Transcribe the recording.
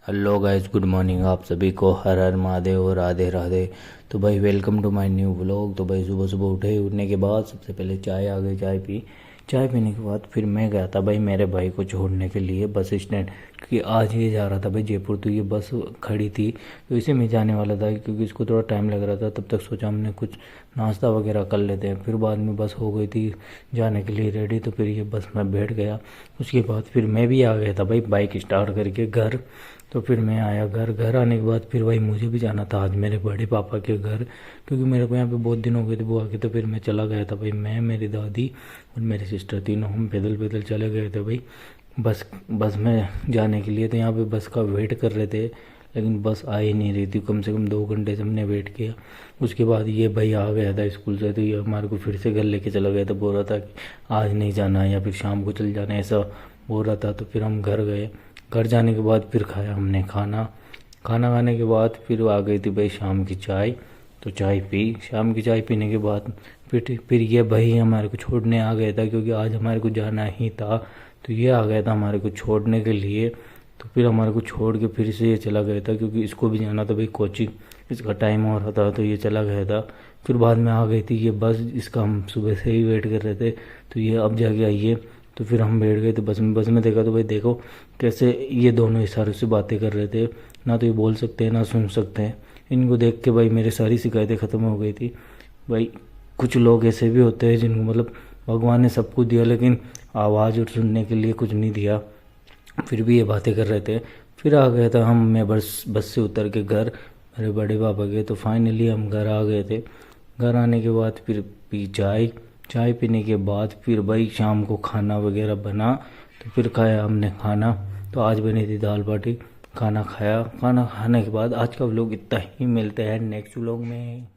Hello guys, good morning आप सभी को। हर हर महादेव और राधे राधे। तो भाई welcome to my new vlog. तो भाई सुबह सुबह उठने के बाद सबसे पहले चाय आ गई, चाय पी। चाय पीने के बाद फिर मैं गया था भाई मेरे भाई को छोड़ने के लिए बस स्टैंड, क्योंकि आज ये जा रहा था भाई जयपुर। तो ये बस खड़ी थी तो इसे मैं जाने वाला था, क्योंकि इसको थोड़ा टाइम लग रहा था। तब तक सोचा हमने कुछ नाश्ता वगैरह कर लेते हैं। फिर बाद में बस हो गई थी जाने के लिए रेडी, तो फिर ये बस में बैठ गया। उसके बाद फिर मैं भी आ गया था भाई बाइक स्टार्ट करके घर। तो फिर मैं आया घर आने के बाद फिर भाई मुझे भी जाना था आज मेरे बड़े पापा के घर, क्योंकि मेरे को यहाँ पे बहुत दिन हो गए थे वो आके। तो फिर मैं चला गया था भाई, मैं मेरी दादी और मेरी सिस्टर तीनों हम पैदल पैदल चले गए थे भाई बस में जाने के लिए। तो यहाँ पे बस का वेट कर रहे थे, लेकिन बस आ ही नहीं रही थी। कम से कम 2 घंटे से हमने वेट किया। उसके बाद ये भाई आ गया था स्कूल से, तो ये हमारे को फिर से घर लेके चला गया था। बोल रहा था कि आज नहीं जाना है या फिर शाम को चल जाना है, ऐसा बोल रहा था। तो फिर हम घर गए। घर जाने के बाद फिर खाया हमने खाना। खाना खाने के बाद फिर आ गई थी भाई शाम की चाय। तो चाय पी। शाम की चाय पीने के बाद फिर ये भाई हमारे को छोड़ने आ गया था, क्योंकि आज हमारे को जाना ही था। तो ये आ गया था हमारे को छोड़ने के लिए। तो फिर हमारे को छोड़ के फिर से ये चला गया था, क्योंकि इसको भी जाना था भाई कोचिंग, इसका टाइम हो रहा था। तो ये चला गया था। फिर बाद में आ गई थी ये बस, इसका हम सुबह से ही वेट कर रहे थे। तो ये अब जाके आई है। तो फिर हम बैठ गए थे बस में देखा तो भाई देखो कैसे ये दोनों इशारों से बातें कर रहे थे। ना तो ये बोल सकते हैं ना सुन सकते हैं। इनको देख के भाई मेरी सारी शिकायतें ख़त्म हो गई थी भाई। कुछ लोग ऐसे भी होते हैं जिनको मतलब भगवान ने सब कुछ दिया, लेकिन आवाज़ और सुनने के लिए कुछ नहीं दिया। फिर भी ये बातें कर रहे थे। फिर आ गया था मैं बस से उतर के घर मेरे बड़े पापा के। तो फाइनली हम घर आ गए थे। घर आने के बाद फिर पी चाय। चाय पीने के बाद फिर भाई शाम को खाना वगैरह बना। तो फिर खाया हमने खाना। तो आज बनी थी दाल बाटी। खाना खाया। खाना खाने के बाद आज का व्लॉग इतना ही। मिलते हैं नेक्स्ट व्लॉग में।